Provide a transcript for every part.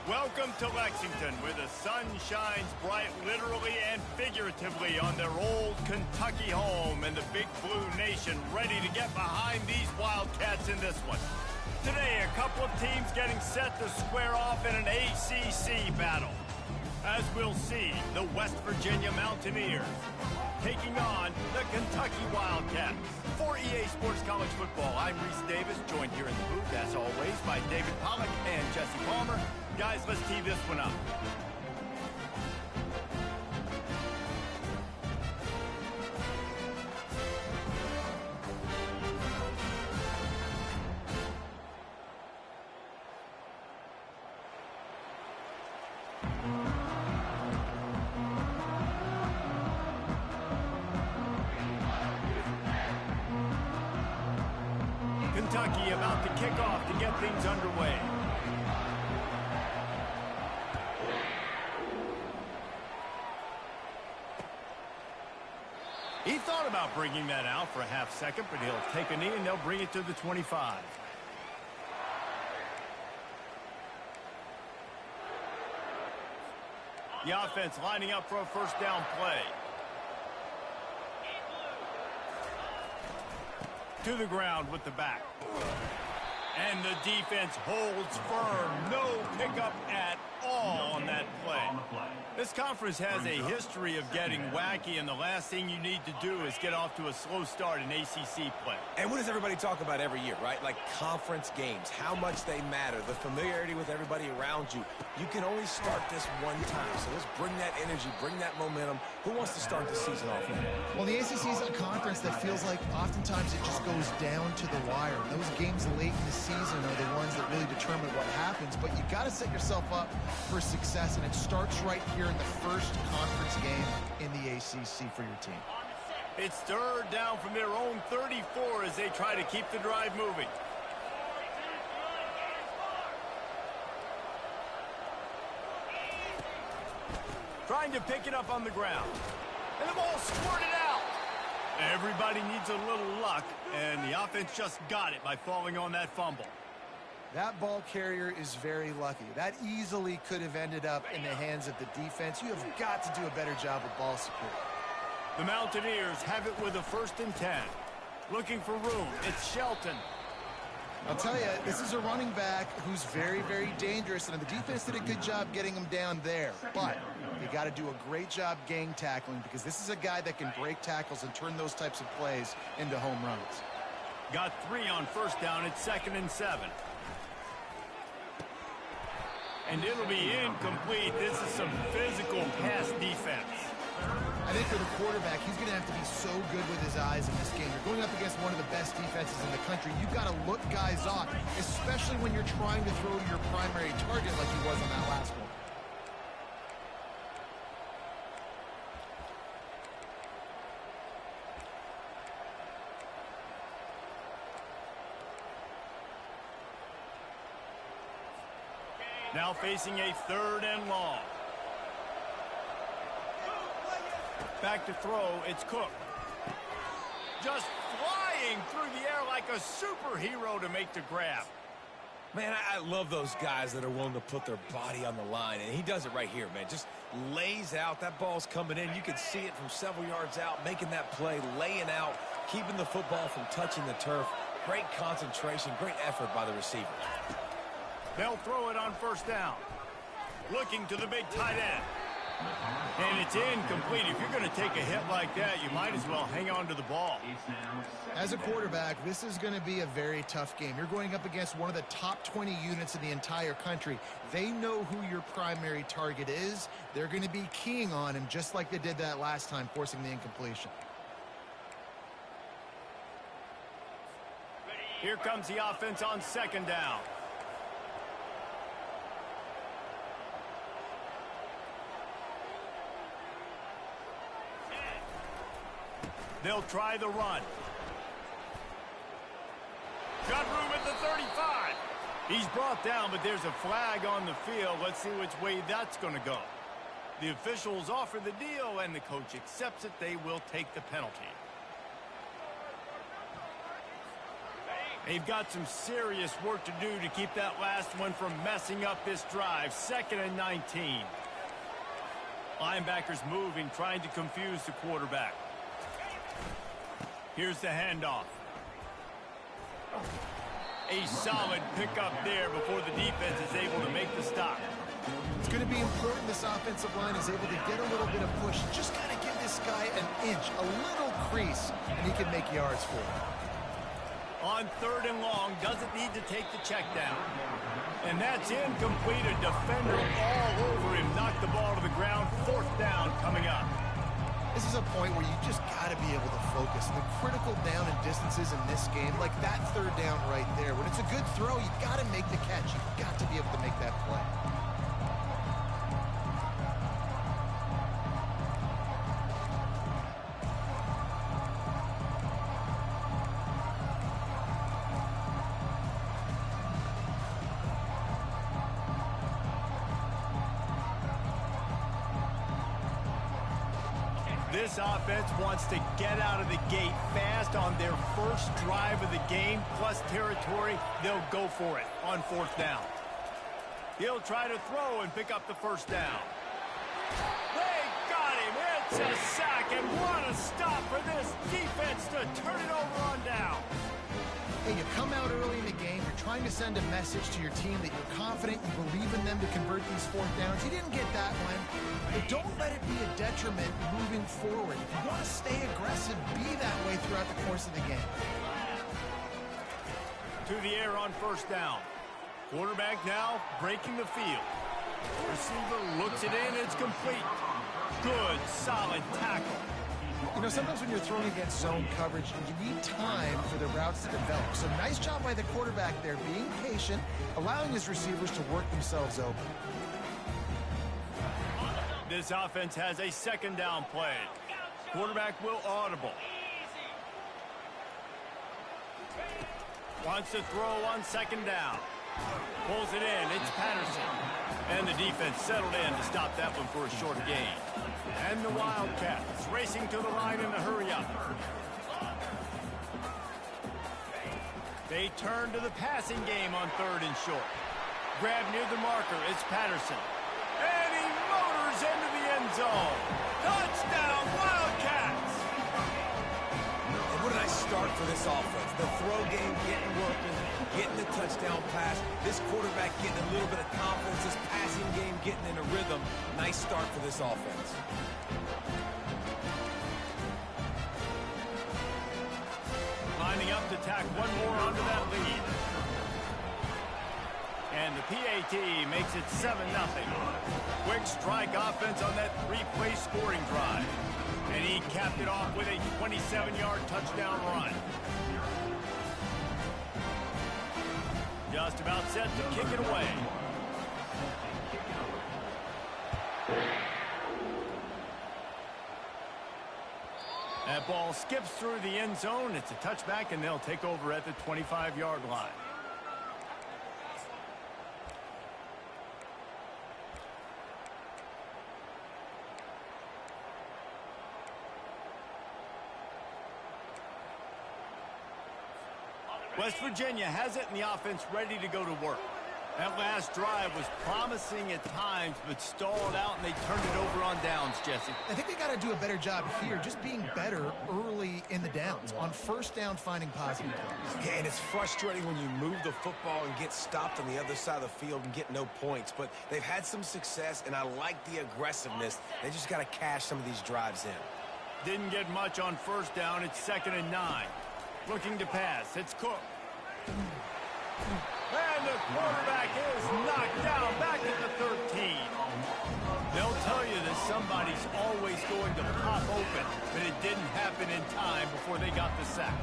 Welcome to Lexington, where the sun shines bright literally and figuratively on their old Kentucky home, and the Big Blue Nation ready to get behind these Wildcats in this one. Today, a couple of teams getting set to square off in an ACC battle. As we'll see, the West Virginia Mountaineers taking on the Kentucky Wildcats. For EA Sports College Football, I'm Reese Davis, joined here in the booth, as always, by David Pollack and Jesse Palmer. Guys, let's tee this one up. Kentucky about to kick off to get things underway. He thought about bringing that out for a half second, but he'll take a knee and they'll bring it to the 25. The offense lining up for a first down play. To the ground with the back. And the defense holds firm. No pickup at all on that play. This conference has a history of getting wacky, and the last thing you need to do is get off to a slow start in ACC play. And what does everybody talk about every year, right? Like conference games, how much they matter, the familiarity with everybody around you. You can only start this one time, so let's bring that energy, bring that momentum. Who wants to start the season off with? Well, the ACC is a conference that feels like oftentimes it just goes down to the wire. Those games late in the season are the ones that really determine what happens, but you got to set yourself up for success, and it starts right here in the first conference game in the ACC for your team. It's third down from their own 34 as they try to keep the drive moving. Trying to pick it up on the ground. And the ball squirted out. Everybody needs a little luck, and the offense just got it by falling on that fumble. That ball carrier is very lucky. That easily could have ended up in the hands of the defense. You have got to do a better job with ball security. The Mountaineers have it with a 1st and 10. Looking for room. It's Shelton. I'll tell you, this is a running back who's very, very dangerous, and the defense did a good job getting him down there. But you got to do a great job gang tackling, because this is a guy that can break tackles and turn those types of plays into home runs. Got 3 on first down. It's 2nd and 7. And it'll be incomplete. This is some physical pass defense. I think for the quarterback, he's going to have to be so good with his eyes in this game. You're going up against one of the best defenses in the country. You've got to look guys off, especially when you're trying to throw to your primary target like he was on that last one. Now facing a 3rd and long. Back to throw, it's Cook. Just flying through the air like a superhero to make the grab. Man, I love those guys that are willing to put their body on the line, and he does it right here, man. Just lays out. That ball's coming in. You can see it from several yards out, making that play, laying out, keeping the football from touching the turf. Great concentration, great effort by the receiver. They'll throw it on first down. Looking to the big tight end. And it's incomplete. If you're going to take a hit like that, you might as well hang on to the ball. As a quarterback, this is going to be a very tough game. You're going up against one of the top 20 units in the entire country. They know who your primary target is. They're going to be keying on him just like they did that last time, forcing the incompletion. Here comes the offense on 2nd down. They'll try the run. Got room at the 35. He's brought down, but there's a flag on the field. Let's see which way that's going to go. The officials offer the deal, and the coach accepts it. They will take the penalty. They've got some serious work to do to keep that last one from messing up this drive. 2nd and 19. Linebackers moving, trying to confuse the quarterback. Here's the handoff. A solid pickup there before the defense is able to make the stop. It's going to be important this offensive line is able to get a little bit of push. Just got to give this guy an inch, a little crease, and he can make yards for it. On 3rd and long, doesn't need to take the check down. And that's incomplete. A defender all over him. Knocked the ball to the ground. 4th down coming up. This is a point where you just got to be able to focus. The critical down and distances in this game, like that 3rd down right there. When it's a good throw, you got to make the catch. You've got to be able to make that play. This offense wants to get out of the gate fast on their first drive of the game, plus territory. They'll go for it on 4th down. He'll try to throw and pick up the 1st down. They got him. It's a sack, and what a stop for this defense to turn it over on down. Hey, you come out early in the game, you're trying to send a message to your team that you're confident, you believe in them to convert these 4th downs. You didn't get that one, but don't let it be a detriment moving forward. If you want to stay aggressive, be that way throughout the course of the game. To the air on 1st down. Quarterback now breaking the field. Receiver looks it in, it's complete. Good, solid tackle. You know, sometimes when you're throwing against zone coverage, you need time for the routes to develop. So nice job by the quarterback there, being patient, allowing his receivers to work themselves open. This offense has a 2nd down play. Quarterback will audible. Wants to throw on 2nd down. Pulls it in. It's Patterson. And the defense settled in to stop that one for a short gain. And the Wildcats racing to the line in the hurry-up. They turn to the passing game on 3rd and short. Grab near the marker. It's Patterson. And he motors into the end zone. Touchdown, Wildcats! And what a nice start for this offense. The throw game getting working, getting the touchdown pass. This quarterback getting a little bit of confidence. This passing game getting in a rhythm. Nice start for this offense. Lining up to tack one more onto that lead. And the PAT makes it 7-0. Quick strike offense on that 3-play scoring drive. And he capped it off with a 27-yard touchdown run. Just about set to kick it away. That ball skips through the end zone. It's a touchback, and they'll take over at the 25-yard line. West Virginia has it, and the offense ready to go to work. That last drive was promising at times, but stalled out, and they turned it over on downs, Jesse. I think they got to do a better job here, just being better early in the downs. On 1st down, finding positive plays. Yeah, and it's frustrating when you move the football and get stopped on the other side of the field and get no points. But they've had some success, and I like the aggressiveness. They just got to cash some of these drives in. Didn't get much on 1st down. It's 2nd and 9. Looking to pass. It's Cook. And the quarterback is knocked down back at the 13. They'll tell you that somebody's always going to pop open, but it didn't happen in time before they got the sack.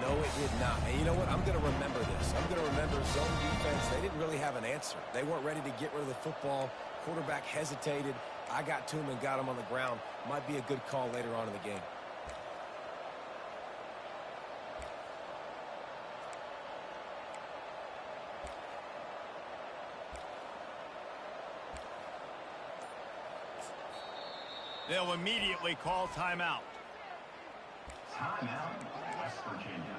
No, it did not. And you know what? I'm going to remember this. I'm going to remember zone defense. They didn't really have an answer. They weren't ready to get rid of the football. Quarterback hesitated. I got to him and got him on the ground. Might be a good call later on in the game. They'll immediately call timeout. Timeout, West Virginia.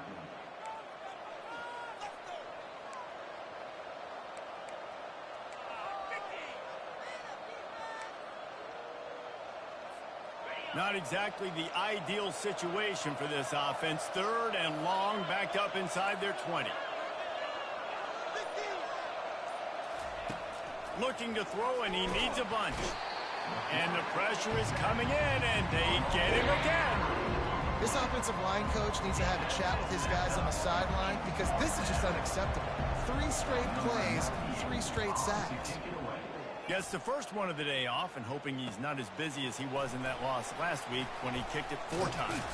Not exactly the ideal situation for this offense. 3rd and long, backed up inside their 20. Looking to throw, and he needs a bunch. And the pressure is coming in, and they get him again. This offensive line coach needs to have a chat with his guys on the sideline because this is just unacceptable. 3 straight plays, 3 straight sacks. Gets the first one of the day off and hoping he's not as busy as he was in that loss last week when he kicked it 4 times.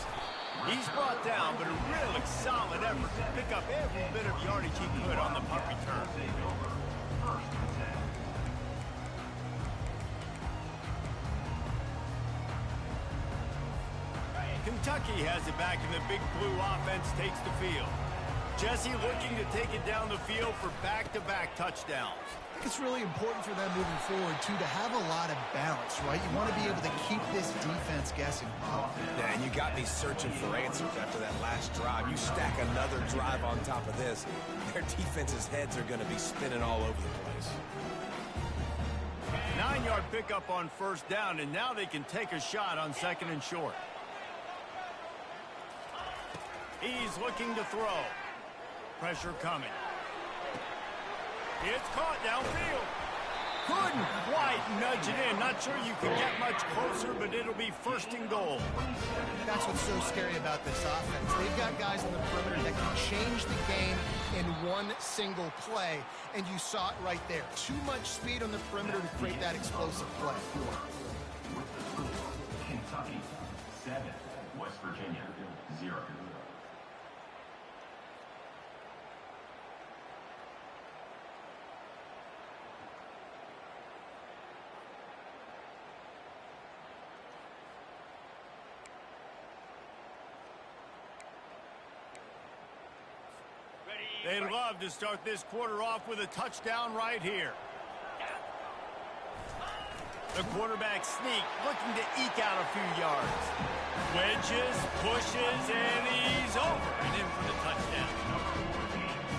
He's brought down, but a really solid effort to pick up every bit of yardage he could on the punt return. Kentucky has it back, and the Big Blue offense takes the field. Jesse looking to take it down the field for back-to-back touchdowns. I think it's really important for them moving forward, too, to have a lot of balance, right? You want to be able to keep this defense guessing. Yeah, and you got me searching for answers after that last drive. You stack another drive on top of this, their defense's heads are going to be spinning all over the place. 9-yard pickup on 1st down, and now they can take a shot on 2nd and short. He's looking to throw. Pressure coming. It's caught downfield. Couldn't quite nudge it in. Not sure you can get much closer, but it'll be 1st and goal. That's what's so scary about this offense. They've got guys in the perimeter that can change the game in one single play, and you saw it right there. Too much speed on the perimeter to create that explosive play. Kentucky 7, West Virginia 0. They'd love to start this quarter off with a touchdown right here. The quarterback sneak, looking to eke out a few yards. Wedges, pushes, and he's over and in for the touchdown.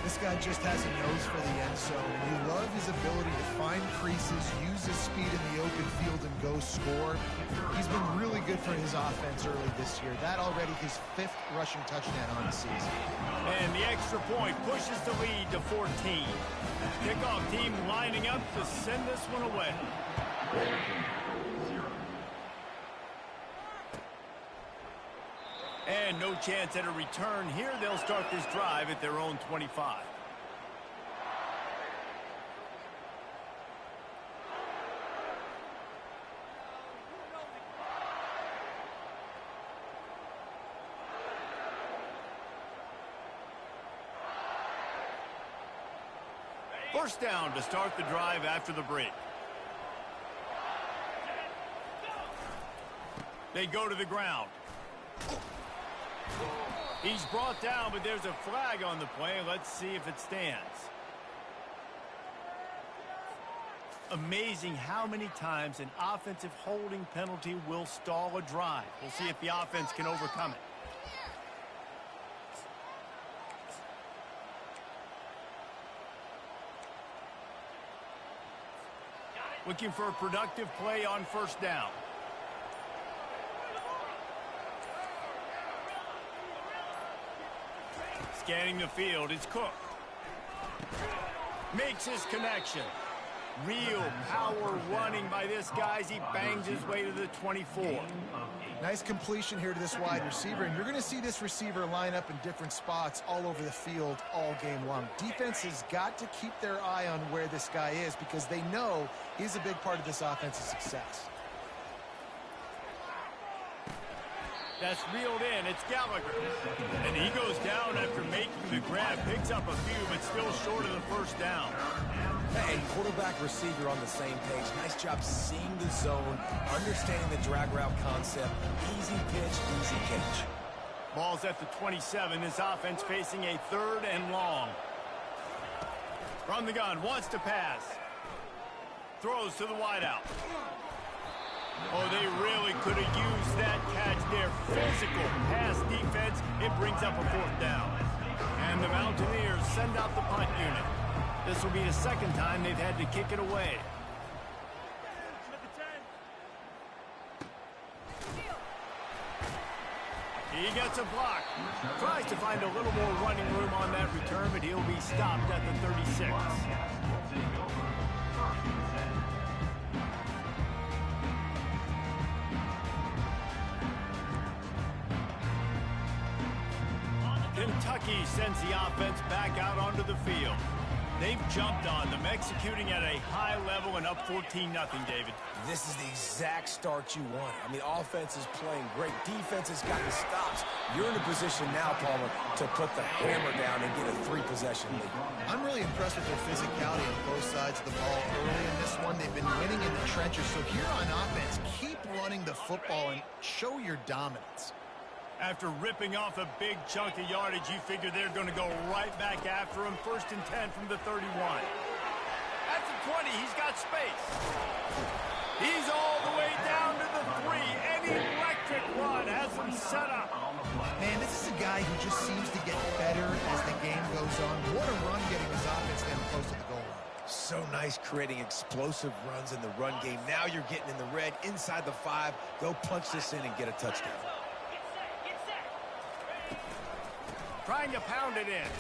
This guy just has a nose for the end zone. You love his ability to find creases, use his speed in the open field, and go score. He's been really good for his offense early this year. That already his 5th rushing touchdown on the season. And the extra point pushes the lead to 14. Kickoff team lining up to send this one away. And no chance at a return here. They'll start this drive at their own 25. First down to start the drive after the break. They go to the ground. He's brought down, but there's a flag on the play. Let's see if it stands. Amazing how many times an offensive holding penalty will stall a drive. We'll see if the offense can overcome it. Looking for a productive play on 1st down. Scanning the field, it's Cook. Makes his connection. Real power running by this guy as he bangs his way to the 24. Nice completion here to this wide receiver, and you're going to see this receiver line up in different spots all over the field all game long. Defense has got to keep their eye on where this guy is because they know he's a big part of this offense's success. That's reeled in. It's Gallagher. And he goes down after making the grab. Picks up a few, but still short of the 1st down. And quarterback receiver on the same page. Nice job seeing the zone, understanding the drag route concept. Easy pitch, easy catch. Ball's at the 27. This offense facing a 3rd and long. From the gun, wants to pass. Throws to the wideout. Oh, they really could have used that catch there. Physical pass defense. It brings up a 4th down. And the Mountaineers send out the punt unit. This will be the 2nd time they've had to kick it away. He gets a block. Tries to find a little more running room on that return, but he'll be stopped at the 36. Kentucky sends the offense back out onto the field. They've jumped on them, executing at a high level and up 14-0, David. This is the exact start you want. I mean, offense is playing great. Defense has got the stops. You're in a position now, Palmer, to put the hammer down and get a 3-possession lead. I'm really impressed with their physicality on both sides of the ball early in this one. They've been winning in the trenches. So here on offense, keep running the football and show your dominance. After ripping off a big chunk of yardage, you figure they're going to go right back after him. 1st and 10 from the 31. At the 20, he's got space. He's all the way down to the 3. An electric run has him set up. Man, this is a guy who just seems to get better as the game goes on. What a run getting his offense down close to the goal line. So nice creating explosive runs in the run game. Now you're getting in the red inside the 5. Go punch this in and get a touchdown. Trying to pound it in.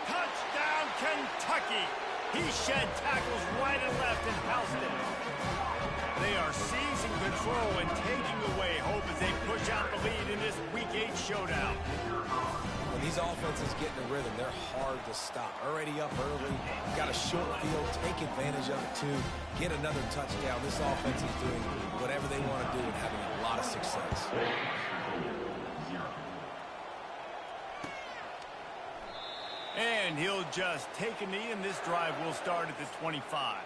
Touchdown, Kentucky. He shed tackles right and left and housed it. They are seizing control and taking away hope as they push out the lead in this Week 8 showdown. When these offenses get in a rhythm, they're hard to stop. Already up early, got a short field, take advantage of it too, get another touchdown. This offense is doing whatever they want to do and having a lot of success. And he'll just take a knee, and this drive will start at the 25.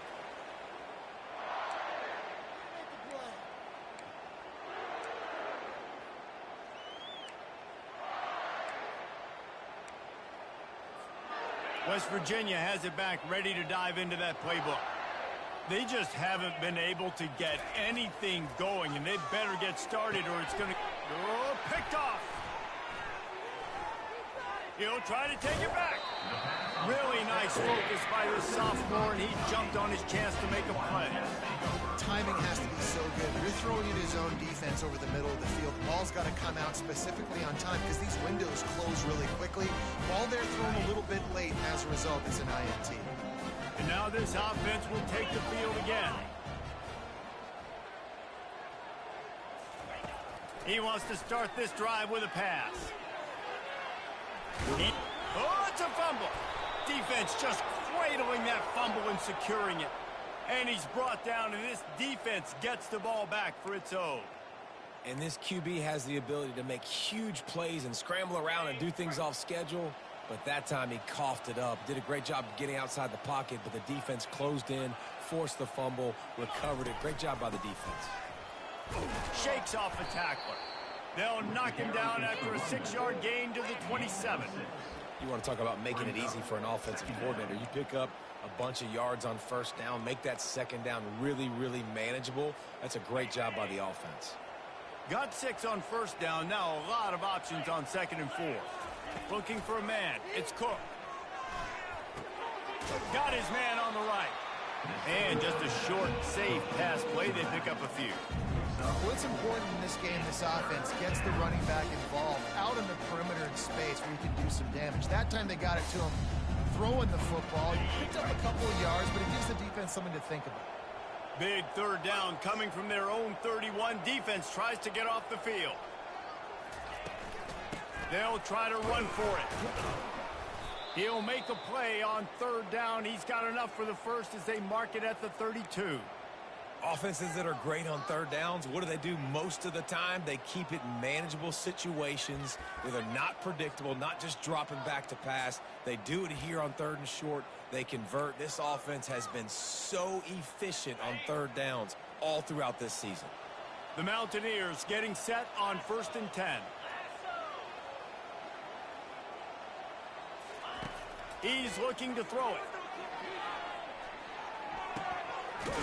West Virginia has it back, ready to dive into that playbook. They just haven't been able to get anything going, and they better get started or it's going to... Oh, picked off. He'll try to take it back. Really nice focus by this sophomore, and he jumped on his chance to make a play. Timing has to be so good. You're throwing in his own defense over the middle of the field. The ball's got to come out specifically on time because these windows close really quickly. Ball there thrown a little bit late. As a result, it's an INT. And now this offense will take the field again. He wants to start this drive with a pass. Oh, it's a fumble. Defense just cradling that fumble and securing it. And he's brought down, and this defense gets the ball back for its own. And this QB has the ability to make huge plays and scramble around and do things off schedule. But that time he coughed it up. Did a great job getting outside the pocket, but the defense closed in, forced the fumble, recovered it. Great job by the defense. Shakes off the tackler. They'll knock him down after a 6-yard gain to the 27. You want to talk about making it easy for an offensive coordinator. You pick up a bunch of yards on 1st down, make that 2nd down really, really manageable. That's a great job by the offense. Got 6 on 1st down. Now a lot of options on 2nd and 4th. Looking for a man. It's Cook. Got his man on the right. And just a short, safe pass play. They pick up a few. What's important in this game, this offense, gets the running back involved out in the perimeter in space where you can do some damage. That time they got it to him throwing the football. He picked up a couple of yards, but it gives the defense something to think about. Big 3rd down coming from their own 31. Defense tries to get off the field. They'll try to run for it. He'll make a play on 3rd down. He's got enough for the first as they mark it at the 32. Offenses that are great on 3rd downs, what do they do most of the time? They keep it in manageable situations where they're not predictable, not just dropping back to pass. They do it here on 3rd and short. They convert. This offense has been so efficient on 3rd downs all throughout this season. The Mountaineers getting set on 1st and 10. He's looking to throw it.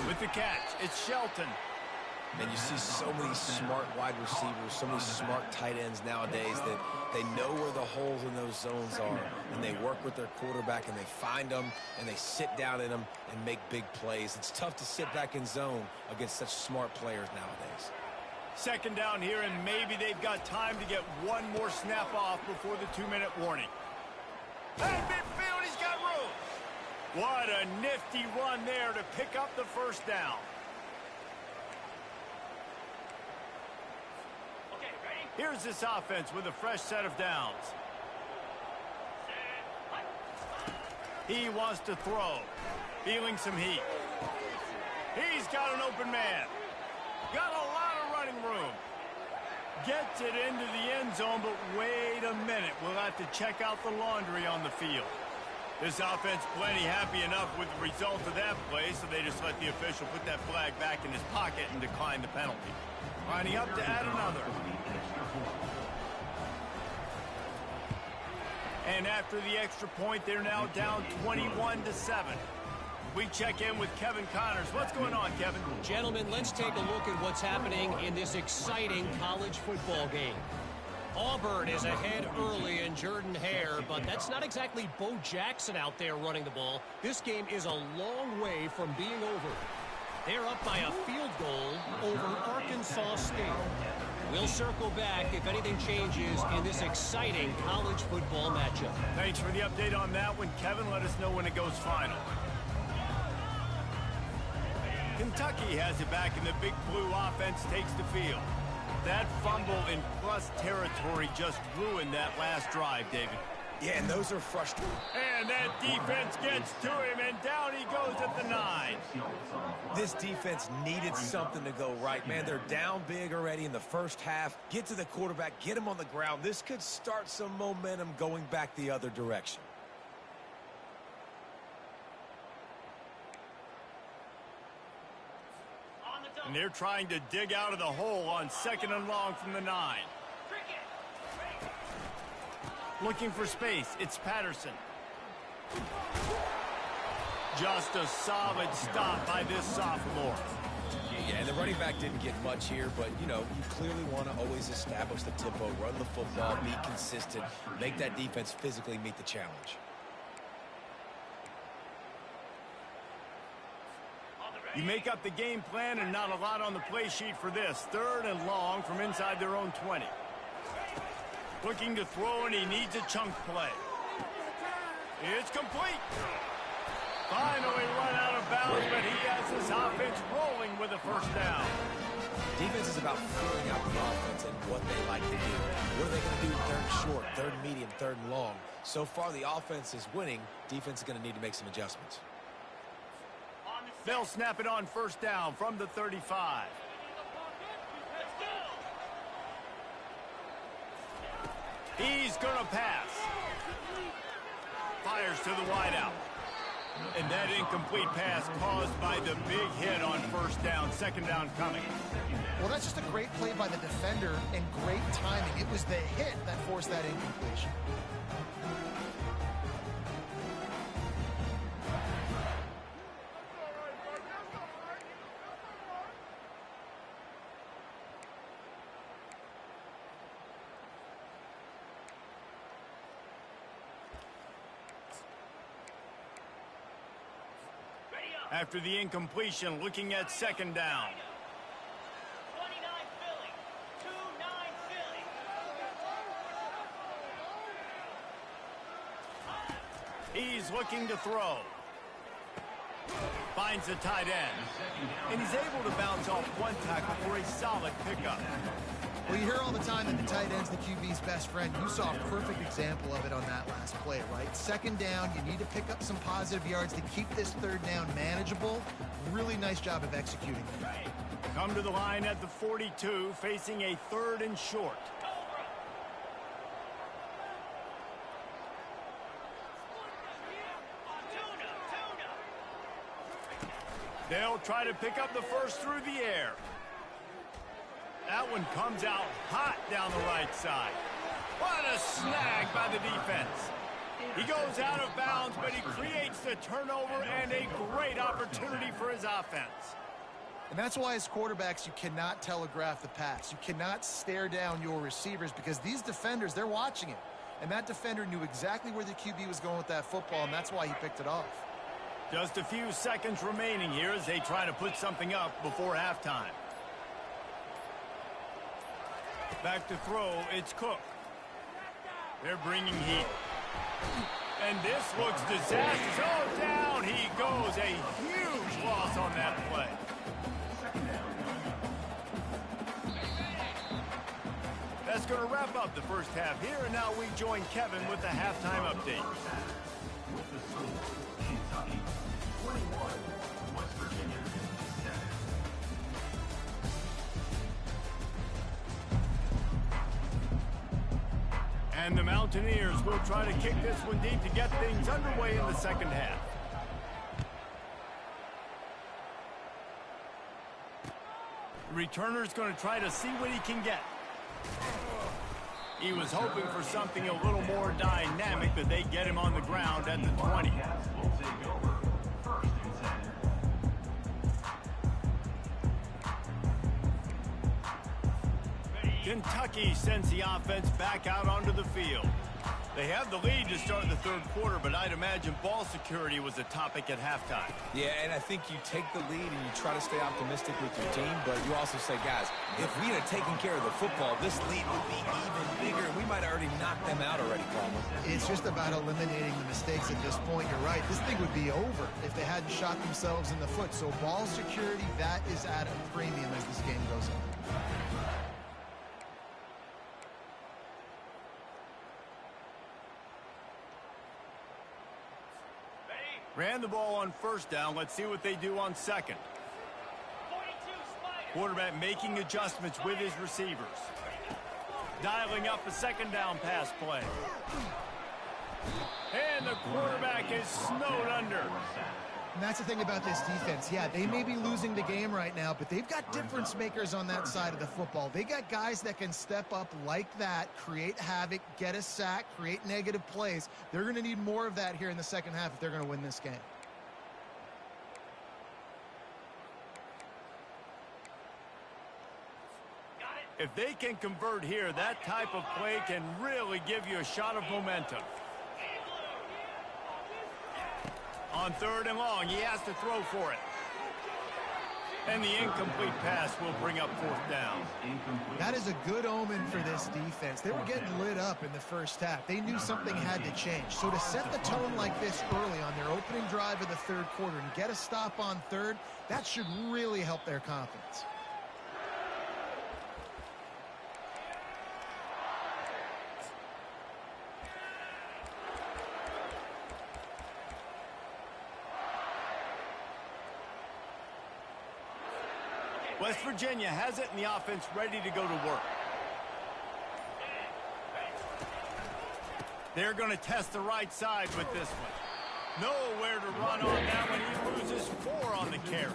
With the catch, it's Shelton. And you see so many smart wide receivers, so many smart tight ends nowadays that they know where the holes in those zones are, and they work with their quarterback, and they find them, and they sit down in them and make big plays. It's tough to sit back in zone against such smart players nowadays. Second down here, and maybe they've got time to get one more snap off before the 2-minute warning. And midfield, he's got room. What a nifty run there to pick up the first down. Okay, ready? Here's this offense with a fresh set of downs. He wants to throw. Feeling some heat. He's got an open man. Got a lot of running room. Gets it into the end zone, but wait a minute. We'll have to check out the laundry on the field. This offense plenty happy enough with the result of that play, so they just let the official put that flag back in his pocket and decline the penalty. Lining up to add another. And after the extra point, they're now down 21-7. We check in with Kevin Connors. What's going on, Kevin? Gentlemen, let's take a look at what's happening in this exciting college football game. Auburn is ahead early in Jordan Hare, but that's not exactly Bo Jackson out there running the ball. This game is a long way from being over. They're up by a field goal over Arkansas State. We'll circle back if anything changes in this exciting college football matchup. Thanks for the update on that one, Kevin. Let us know when it goes final. Kentucky has it back, and the Big Blue offense takes the field. That fumble in plus territory just ruined that last drive, David. Yeah, and those are frustrating. And that defense gets to him, and down he goes at the 9. This defense needed something to go right, man. They're down big already in the first half. Get to the quarterback, get him on the ground. This could start some momentum going back the other direction. And they're trying to dig out of the hole on 2nd and long from the 9. Looking for space. It's Patterson. Just a solid stop by this sophomore. Yeah, and the running back didn't get much here, but, you know, you clearly want to always establish the tempo, run the football, be consistent, make that defense physically meet the challenge. You make up the game plan, and not a lot on the play sheet for this. 3rd and long from inside their own 20. Looking to throw, and he needs a chunk play. It's complete. Finally run out of bounds, but he has his offense rolling with a first down. Defense is about figuring out the offense and what they like to do. What are they going to do 3rd and short, 3rd and medium, 3rd and long? So far, the offense is winning. Defense is going to need to make some adjustments. They'll snap it on first down from the 35. He's going to pass. Fires to the wideout. And that incomplete pass caused by the big hit on first down. 2nd down coming. Well, that's just a great play by the defender and great timing. It was the hit that forced that incompletion. After the incompletion, looking at 2nd down. 29 Philly. 2-9 Philly. He's looking to throw. Finds the tight end. And he's able to bounce off one tackle for a solid pickup. Well, you hear all the time that the tight end's the QB's best friend. You saw a perfect example of it on that last play, right? 2nd down, you need to pick up some positive yards to keep this 3rd down manageable. Really nice job of executing. Come to the line at the 42, facing a 3rd and short. They'll try to pick up the first through the air. That one comes out hot down the right side. What a snag by the defense. He goes out of bounds, but he creates the turnover and a great opportunity for his offense. And that's why as quarterbacks, you cannot telegraph the pass. You cannot stare down your receivers because these defenders, they're watching it. And that defender knew exactly where the QB was going with that football, and that's why he picked it off. Just a few seconds remaining here as they try to put something up before halftime. Back to throw, it's Cook. They're bringing heat. And this looks disastrous. Oh, down he goes. A huge loss on that play. That's going to wrap up the first half here, and now we join Kevin with the halftime update. With the score, Kentucky 21, West Virginia 7. And the Mountaineers will try to kick this one deep to get things underway in the second half. The returner's going to try to see what he can get. He was hoping for something a little more dynamic, but they get him on the ground at the 20. Cats will take over. First and 10. Kentucky sends the offense back out onto the field. They have the lead to start the third quarter, but I'd imagine ball security was a topic at halftime. Yeah, and I think you take the lead and you try to stay optimistic with your team, but you also say, guys, if we had taken care of the football, this lead would be even bigger. We might have already knocked them out already, Palmer. It's just about eliminating the mistakes at this point. You're right. This thing would be over if they hadn't shot themselves in the foot. So ball security, that is at a premium as this game goes on. Ran the ball on first down. Let's see what they do on second. 42 Spider. Quarterback making adjustments with his receivers. Dialing up a second down pass play. And the quarterback is snowed under. And that's the thing about this defense. Yeah, they may be losing the game right now, but they've got difference makers on that side of the football. They got guys that can step up like that, create havoc, get a sack, create negative plays. They're going to need more of that here in the second half if they're going to win this game. If they can convert here, that type of play can really give you a shot of momentum. On third and long, he has to throw for it. And the incomplete pass will bring up fourth down. That is a good omen for this defense. They were getting lit up in the first half. They knew something had to change. So to set the tone like this early on their opening drive of the third quarter and get a stop on third, that should really help their confidence. West Virginia has it, and the offense ready to go to work. They're going to test the right side with this one. Nowhere to run on that one. He loses 4 on the carry.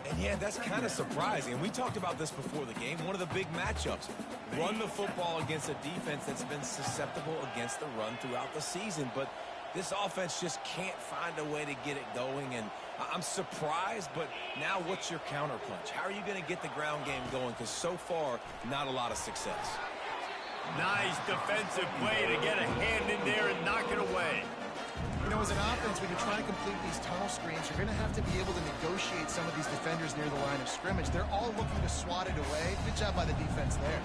And yeah, that's kind of surprising. And we talked about this before the game. One of the big matchups. Run the football against a defense that's been susceptible against the run throughout the season. But this offense just can't find a way to get it going. And I'm surprised, but now what's your counterpunch? How are you going to get the ground game going? Because so far, not a lot of success. Nice defensive play to get a hand in there and knock it away. You know, as an offense, when you're trying to complete these tunnel screens, you're going to have to be able to negotiate some of these defenders near the line of scrimmage. They're all looking to swat it away. Good job by the defense there.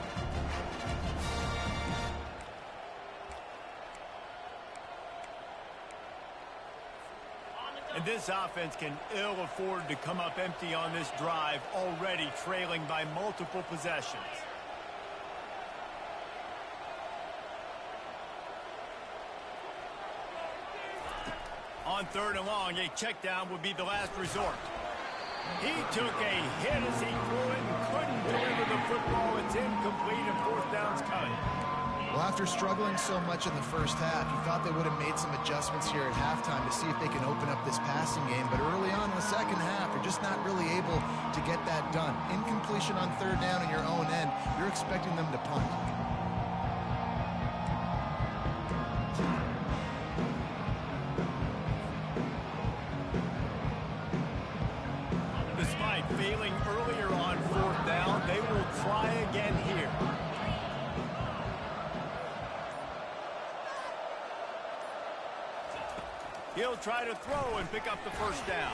And this offense can ill afford to come up empty on this drive, already trailing by multiple possessions. On third and long, a check down would be the last resort. He took a hit as he threw it and couldn't deliver the football. It's incomplete and fourth down's coming. Well, after struggling so much in the first half, you thought they would have made some adjustments here at halftime to see if they can open up this passing game. But early on in the second half, they're just not really able to get that done. Incompletion on third down in your own end, you're expecting them to punt. Despite failing earlier on fourth down, they will try again here. He'll try to throw and pick up the first down.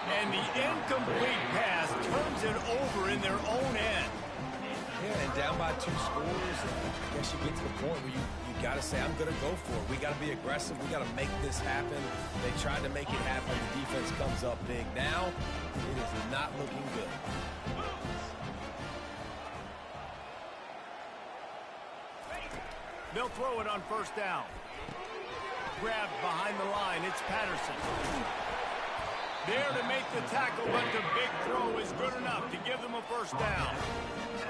And the incomplete pass turns it over in their own end. Yeah, and down by 2 scores, I guess you get to the point where you got to say, I'm going to go for it. We got to be aggressive. We got to make this happen. They tried to make it happen. The defense comes up big. Now, it is not looking good. They'll throw it on first down. Grabbed behind the line. It's Patterson. There to make the tackle, but the big throw is good enough to give them a first down.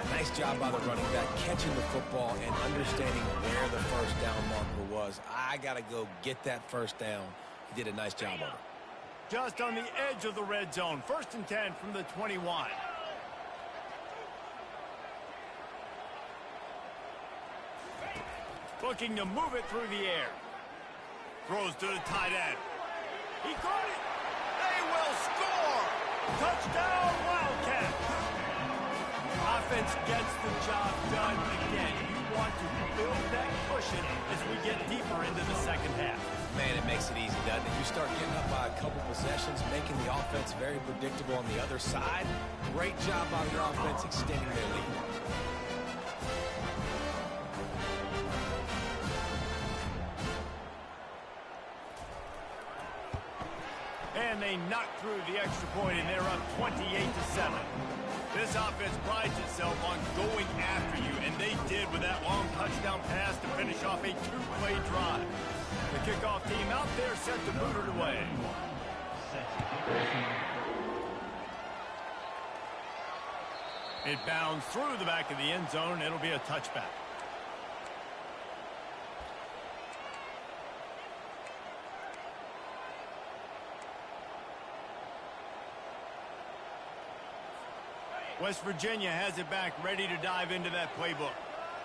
Nice job by the running back, catching the football and understanding where the first down marker was. I got to go get that first down. He did a nice job of it. Just on the edge of the red zone. 1st and 10 from the 21. Looking to move it through the air. Throws to the tight end. He caught it. They will score. Touchdown, Wildcats. Offense gets the job done again. You want to build that cushion as we get deeper into the second half. Man, it makes it easy, doesn't it? You start getting up by a couple possessions, making the offense very predictable on the other side. Great job by the offense extending their lead. And they knock through the extra point, and they're up 28-7. This offense prides itself on going after you, and they did with that long touchdown pass to finish off a 2-play drive. The kickoff team out there set to boot it away. It bounds through the back of the end zone. It'll be a touchback. West Virginia has it back, ready to dive into that playbook.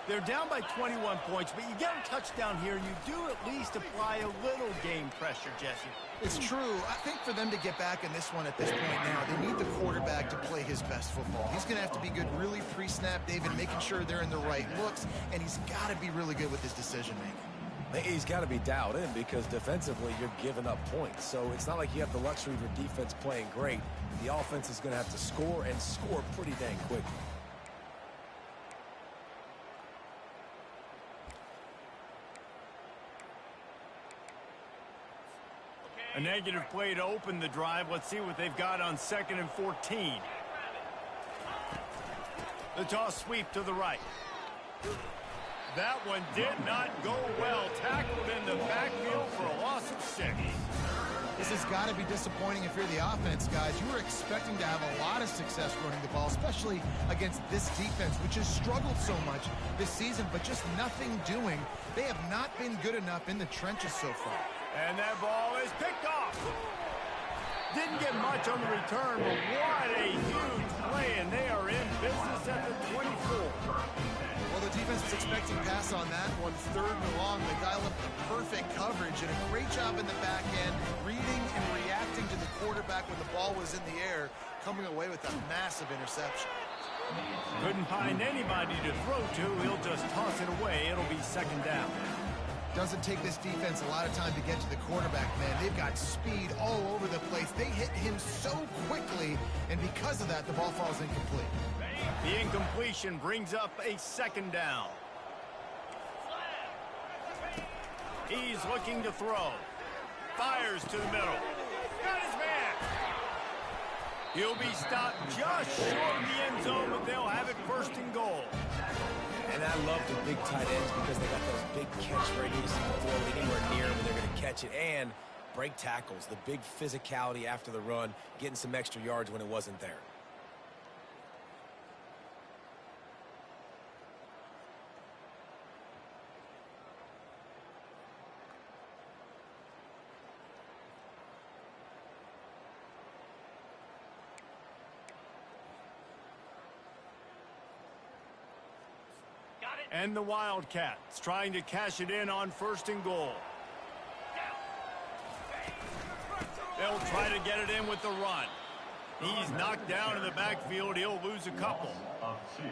They're down by 21 points, but you get a touchdown here, and you do at least apply a little game pressure, Jesse. It's true. I think for them to get back in this one at this point now, they need the quarterback to play his best football. He's going to have to be good really pre-snap, David, making sure they're in the right looks, and he's got to be really good with his decision-making. He's got to be dialed in because defensively you're giving up points. So it's not like you have the luxury of your defense playing great. The offense is going to have to score and score pretty dang quick. A negative play to open the drive. Let's see what they've got on 2nd and 14. The toss sweep to the right. That one did not go well. Tackled in the backfield for a loss of 6. This has got to be disappointing if you're the offense, guys. You were expecting to have a lot of success running the ball, especially against this defense, which has struggled so much this season, but just nothing doing. They have not been good enough in the trenches so far. And that ball is picked off. Didn't get much on the return, but what a huge play, and they are in business at the 24. Well, the defense was expecting pass on that one. 3rd and long. They dial up the perfect coverage and a great job in the back end, reading and reacting to the quarterback when the ball was in the air, coming away with a massive interception. Couldn't find anybody to throw to. He'll just toss it away. It'll be 2nd down. Doesn't take this defense a lot of time to get to the quarterback, man. They've got speed all over the place. They hit him so quickly, and because of that, the ball falls incomplete. The incompletion brings up a 2nd down. He's looking to throw. Fires to the middle. Got his man. He'll be stopped just short of the end zone, but they'll have it 1st and goal. And I love the big tight ends because they got those big catch radius and throw it anywhere near when they're going to catch it. And break tackles, the big physicality after the run, getting some extra yards when it wasn't there. And the Wildcats trying to cash it in on 1st and goal. They'll try to get it in with the run. He's knocked down in the backfield. He'll lose a couple.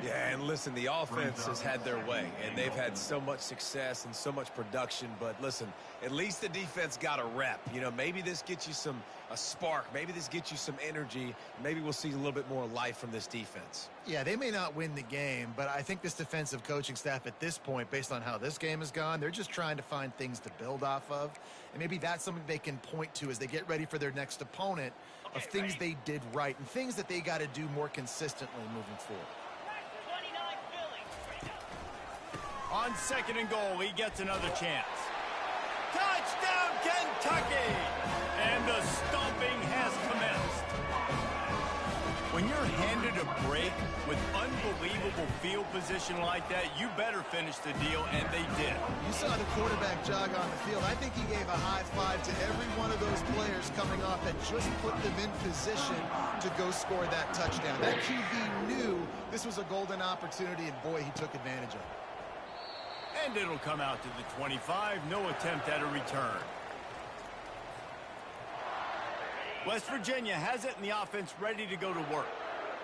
Yeah, and listen, the offense has had their way, and they've had so much success and so much production. But listen, at least the defense got a rep. You know, maybe this gets you a spark. Maybe this gets you some energy. Maybe we'll see a little bit more life from this defense. Yeah, they may not win the game, but I think this defensive coaching staff at this point, based on how this game has gone, they're just trying to find things to build off of. And maybe that's something they can point to as they get ready for their next opponent of things they did right and things that they got to do more consistently moving forward. 29 Philly. On 2nd and goal, he gets another chance. Touchdown, Kentucky! And the stomping has commenced. When you're handed a break with unbelievable field position like that, you better finish the deal, and they did. You saw the quarterback jog on the field. I think he gave a high five to every one of those players coming off that just put them in position to go score that touchdown. That QB knew this was a golden opportunity, and boy, he took advantage of it. And it'll come out to the 25. No attempt at a return. West Virginia has it, and the offense ready to go to work.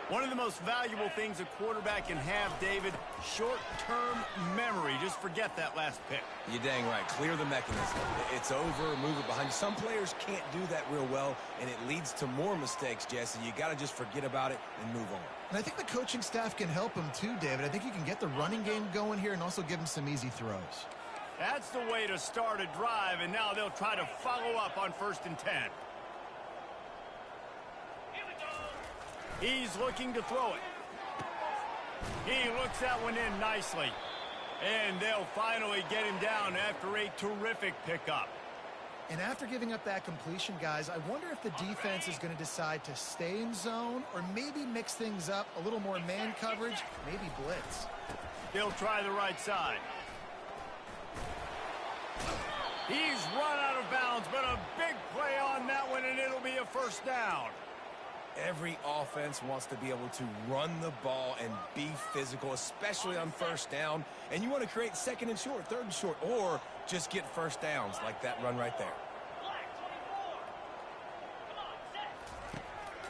One of the most valuable things a quarterback can have, David, short-term memory. Just forget that last pick. You're dang right. Clear the mechanism. It's over. Move it behind you. Some players can't do that real well, and it leads to more mistakes, Jesse. You got to just forget about it and move on. And I think the coaching staff can help him too, David. I think you can get the running game going here and also give him some easy throws. That's the way to start a drive, and now they'll try to follow up on 1st and 10. He's looking to throw it. He looks that one in nicely. And they'll finally get him down after a terrific pickup. And after giving up that completion, guys, I wonder if the defense is going to decide to stay in zone or maybe mix things up, a little more man coverage, maybe blitz. They'll try the right side. He's run out of bounds, but a big play on that one, and it'll be a 1st down. Every offense wants to be able to run the ball and be physical, especially on 1st down. And you want to create 2nd and short, 3rd and short, or just get 1st downs like that run right there.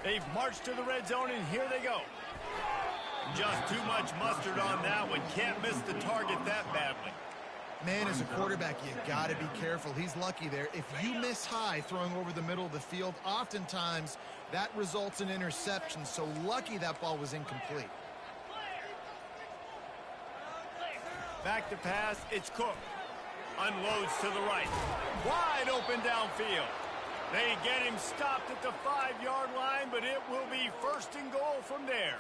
They've marched to the red zone, and here they go. Just too much mustard on that one. Can't miss the target that badly. Man, as a quarterback, you got to be careful. He's lucky there. If you miss high throwing over the middle of the field, oftentimes that results in interception. So lucky that ball was incomplete. Back to pass, it's Cook. Unloads to the right. Wide open downfield. They get him stopped at the 5-yard line, but it will be 1st and goal from there.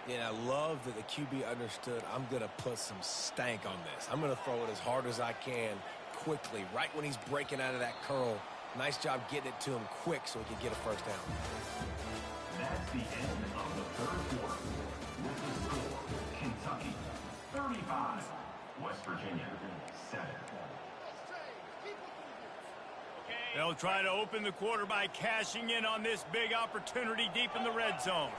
Yeah, I love that the QB understood I'm going to put some stank on this. I'm going to throw it as hard as I can quickly, right when he's breaking out of that curl. Nice job getting it to him quick so he can get a 1st down. That's the end of the 3rd quarter. With the score, Kentucky 35, West Virginia 7. They'll try to open the quarter by cashing in on this big opportunity deep in the red zone.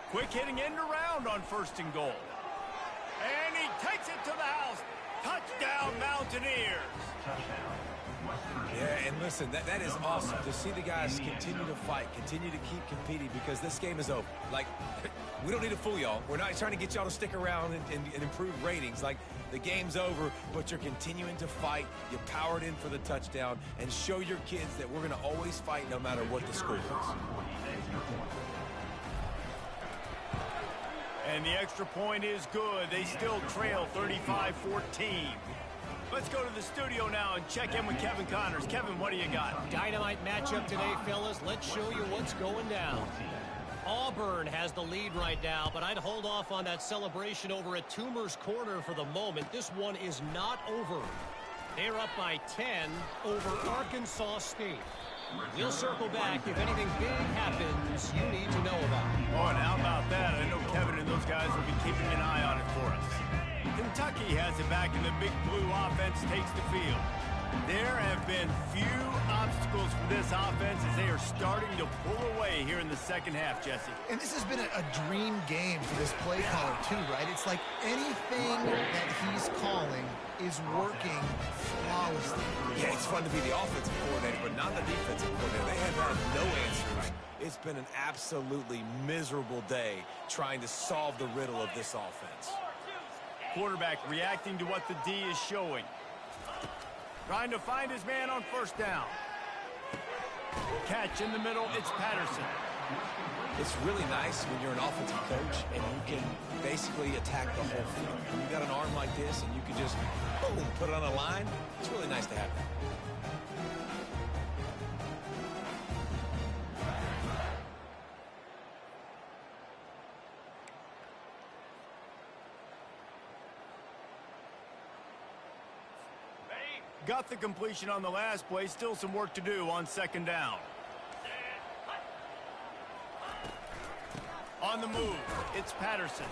Quick hitting end around on 1st and goal. And he takes it to the house. Touchdown, Mountaineers. Yeah, and listen, that is awesome to see the guys continue to fight, continue to keep competing, because this game is over. Like, we don't need to fool y'all. We're not trying to get y'all to stick around and improve ratings. Like, the game's over, but you're continuing to fight. You powered in for the touchdown and show your kids that we're going to always fight no matter what the score is. And the extra point is good. They still trail 35-14. Let's go to the studio now and check in with Kevin Connors. Kevin, what do you got? Dynamite matchup today, fellas. Let's show you what's going down. Auburn has the lead right now, but I'd hold off on that celebration over at Toomer's Corner for the moment. This one is not over. They're up by 10 over Arkansas State. We'll circle back if anything big happens you need to know about. Oh, and how about that? I know Kevin and those guys will be keeping an eye on it for us. Kentucky has it back, and the big blue offense takes the field. There have been few obstacles for this offense as they are starting to pull away here in the second half, Jesse. And this has been a dream game for this play caller, too, right? It's like anything that he's calling is working flawlessly. Yeah, it's fun to be the offensive coordinator, but not the defensive coordinator. They have had no answers. It's been an absolutely miserable day trying to solve the riddle of this offense. Quarterback reacting to what the D is showing. Trying to find his man on first down. Catch in the middle, it's Patterson. It's really nice when you're an offensive coach and you can basically attack the whole field. When you got an arm like this and you can just, boom, put it on a line, it's really nice to have that. Got the completion on the last play. Still some work to do on second down. On the move, it's Patterson.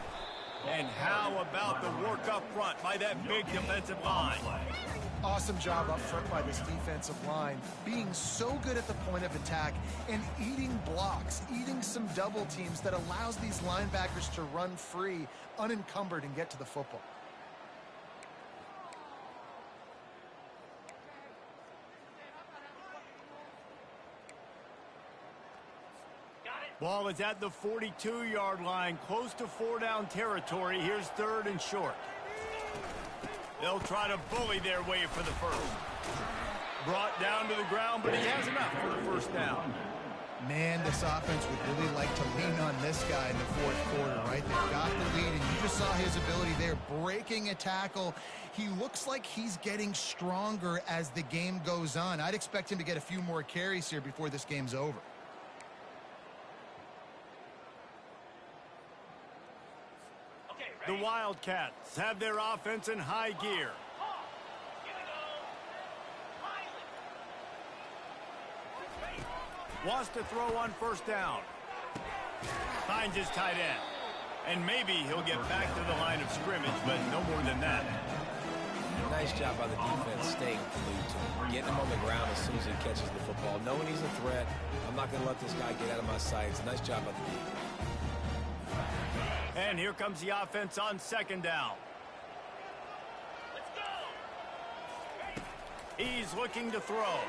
And how about the work up front by that big defensive line? Awesome job up front by this defensive line, being so good at the point of attack and eating blocks, eating some double teams that allows these linebackers to run free, unencumbered, and get to the football. Ball is at the 42-yard line, close to 4-down territory. Here's third and short. They'll try to bully their way for the first. Brought down to the ground, but he has enough for the first down. Man, this offense would really like to lean on this guy in the fourth quarter, right? They've got the lead, and you just saw his ability there, breaking a tackle. He looks like he's getting stronger as the game goes on. I'd expect him to get a few more carries here before this game's over. The Wildcats have their offense in high gear. Wants to throw on first down. Finds his tight end. And maybe he'll get back to the line of scrimmage, but no more than that. Nice job by the defense staying glued to him. Getting him on the ground as soon as he catches the football. Knowing he's a threat, I'm not going to let this guy get out of my sights. Nice job by the defense. And here comes the offense on second down. Let's go. He's looking to throw.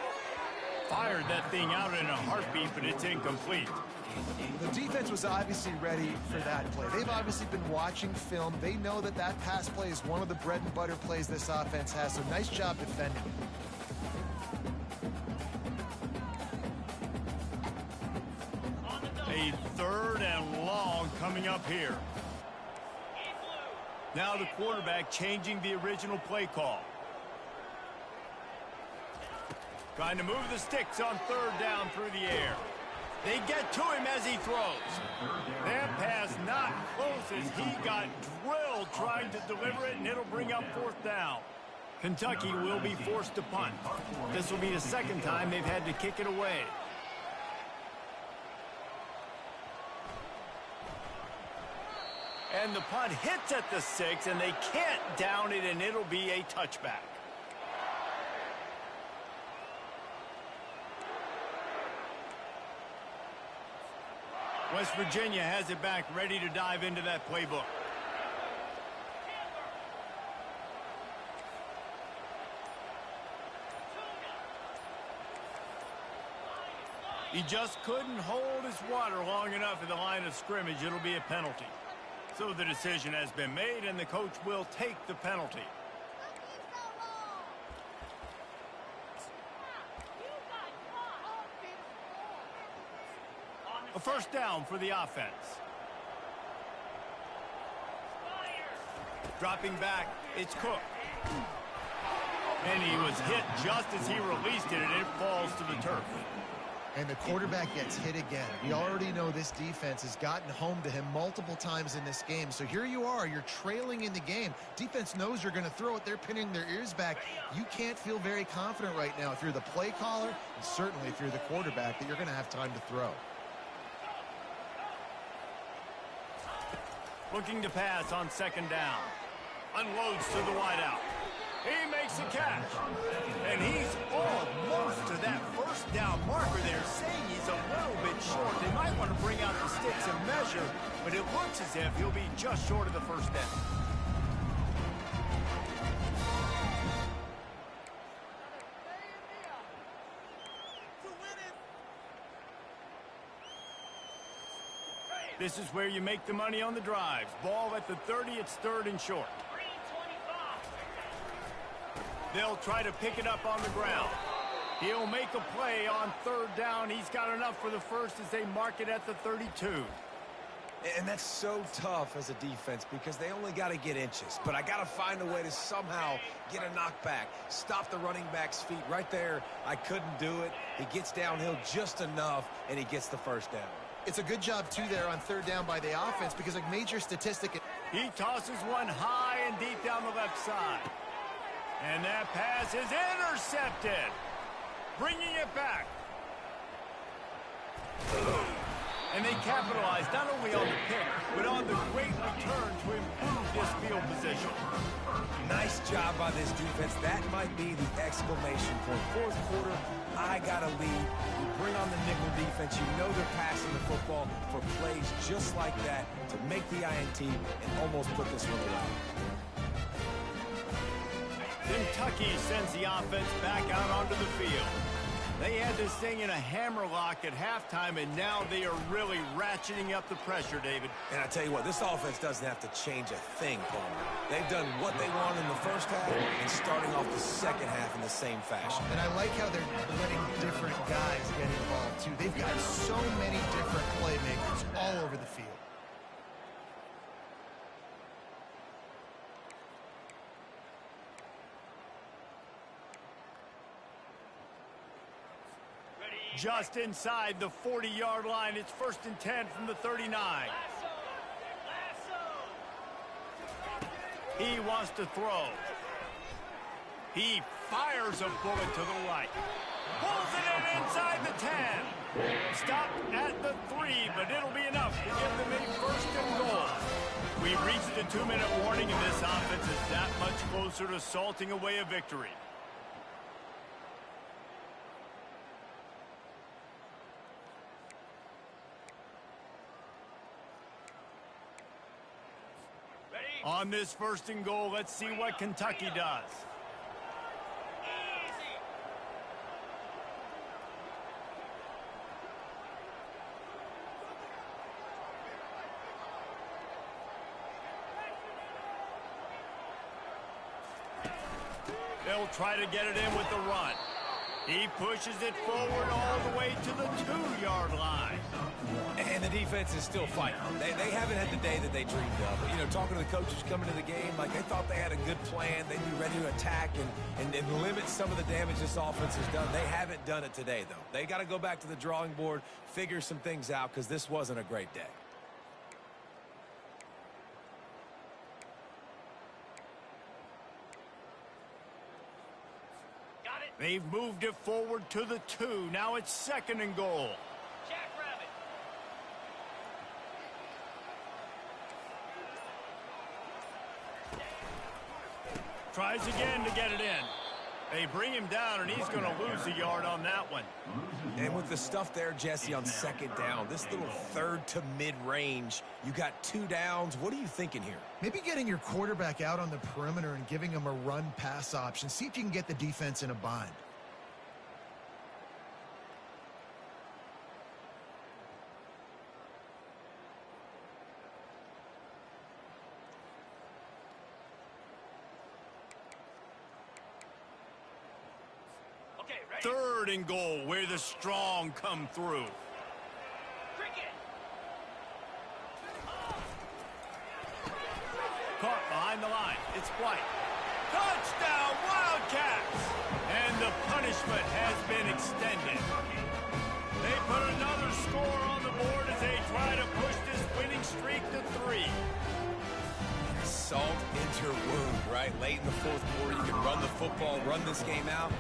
Fired that thing out in a heartbeat, but it's incomplete. The defense was obviously ready for that play. They've obviously been watching film. They know that that pass play is one of the bread and butter plays this offense has, so nice job defending. A third and long coming up here. Now the quarterback changing the original play call. Trying to move the sticks on third down through the air. They get to him as he throws. That pass not close as he got drilled trying to deliver it, and it'll bring up fourth down. Kentucky will be forced to punt. This will be the second time they've had to kick it away. And the punt hits at the 6, and they can't down it, and it'll be a touchback. West Virginia has it back, ready to dive into that playbook. He just couldn't hold his water long enough in the line of scrimmage. It'll be a penalty. So the decision has been made, and the coach will take the penalty. A first down for the offense. Dropping back, it's Cook. And he was hit just as he released it, and it falls to the turf. And the quarterback gets hit again. We already know this defense has gotten home to him multiple times in this game. So here you are, you're trailing in the game. Defense knows you're going to throw it. They're pinning their ears back. You can't feel very confident right now if you're the play caller, and certainly if you're the quarterback, that you're going to have time to throw. Looking to pass on second down. Unloads to the wideout. He makes a catch. And he's almost to that first down marker there, saying he's a little bit short. They might want to bring out the sticks and measure, but it looks as if he'll be just short of the first down. This is where you make the money on the drives. Ball at the 30, it's third and short. They'll try to pick it up on the ground. He'll make a play on third down. He's got enough for the first as they mark it at the 32. And that's so tough as a defense because they only got to get inches. But I got to find a way to somehow get a knockback, stop the running back's feet. Right there, I couldn't do it. He gets downhill just enough, and he gets the first down. It's a good job, too, there on third down by the offense because a major statistic. He tosses one high and deep down the left side. And that pass is intercepted. Bringing it back. And they capitalize not only on the pick, but on the great return to improve this field position. Nice job by this defense. That might be the exclamation point. Fourth quarter, I got a lead. You bring on the nickel defense. You know they're passing the football for plays just like that to make the INT and almost put this one away. Kentucky sends the offense back out onto the field. They had this thing in a hammerlock at halftime, and now they are really ratcheting up the pressure, David. And I tell you what, this offense doesn't have to change a thing, Palmer. They've done what they want in the first half and starting off the second half in the same fashion. And I like how they're letting different guys get involved, too. They've got so many different playmakers all over the field. Just inside the 40-yard line. It's first and 10 from the 39. He wants to throw. He fires a bullet to the right. Pulls it in inside the 10. Stopped at the 3, but it'll be enough to give them a first and goal. We've reached the 2-minute warning, and this offense is that much closer to salting away a victory. On this first and goal, let's see what Kentucky does. They'll try to get it in with the run. He pushes it forward all the way to the 2-yard line. And the defense is still fighting. They haven't had the day that they dreamed of. But, you know, talking to the coaches coming to the game, like they thought they had a good plan. They'd be ready to attack and limit some of the damage this offense has done. They haven't done it today, though. They got to go back to the drawing board, figure some things out, because this wasn't a great day. They've moved it forward to the 2. Now it's second and goal. Jackrabbit. Tries again to get it in. They bring him down, and he's going to lose a yard on that one. And with the stuff there, Jesse, on second down, this little third to mid-range, you got 2 downs. What are you thinking here? Maybe getting your quarterback out on the perimeter and giving him a run-pass option. See if you can get the defense in a bind. Third and goal, where the strong come through. Cricket. Caught behind the line. It's White. Touchdown, Wildcats! And the punishment has been extended. They put another score on the board as they try to push this winning streak to 3. Salt into your wound, right? Late in the fourth quarter, you can run the football, run this game out.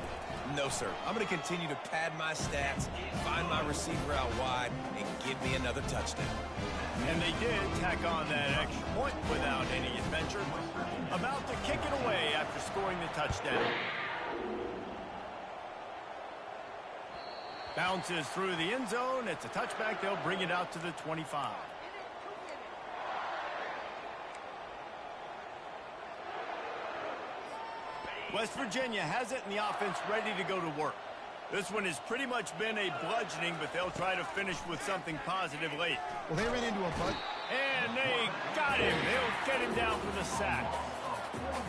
No, sir. I'm going to continue to pad my stats, find my receiver out wide, and give me another touchdown. And they did tack on that extra point without any adventure. About to kick it away after scoring the touchdown. Bounces through the end zone. It's a touchback. They'll bring it out to the 25. West Virginia has it, and the offense ready to go to work. This one has pretty much been a bludgeoning, but they'll try to finish with something positive late. Well, they ran into a bug. And they got him. They'll get him down for the sack.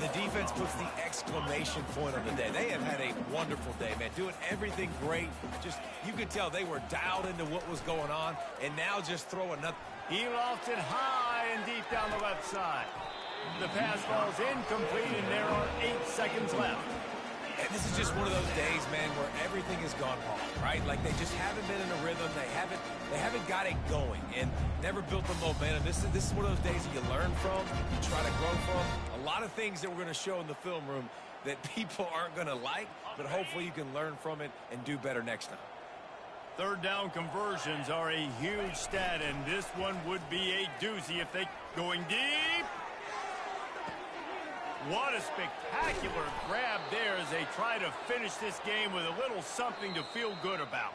The defense puts the exclamation point on the day. They have had a wonderful day, man. Doing everything great. Just, you could tell they were dialed into what was going on, and now just throw another. He lofts it high and deep down the left side. The pass falls incomplete, and there are 8 seconds left. And this is just one of those days, man, where everything has gone wrong, right? Like they just haven't been in a rhythm. They haven't got it going and never built the momentum. This is one of those days that you learn from, you try to grow from. A lot of things that we're going to show in the film room that people aren't going to like, but hopefully you can learn from it and do better next time. Third down conversions are a huge stat, and this one would be a doozy if they going deep. What a spectacular grab there as they try to finish this game with a little something to feel good about.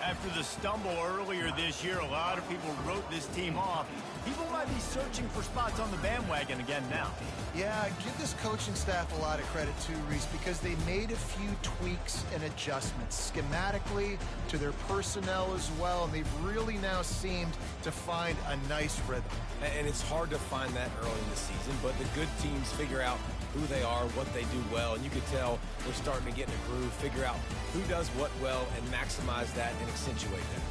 After the stumble earlier this year, a lot of people wrote this team off. People might be searching for spots on the bandwagon again now. Yeah, give this coaching staff a lot of credit too, Reese, because they made a few tweaks and adjustments schematically to their personnel as well, and they've really now seemed to find a nice rhythm. And it's hard to find that early in the season, but the good teams figure out who they are, what they do well, and you can tell they're starting to get in a groove, figure out who does what well, and maximize that and accentuate that.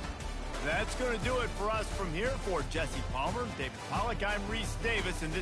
That's going to do it for us from here. For Jesse Palmer, David Pollack, I'm Reese Davis, and this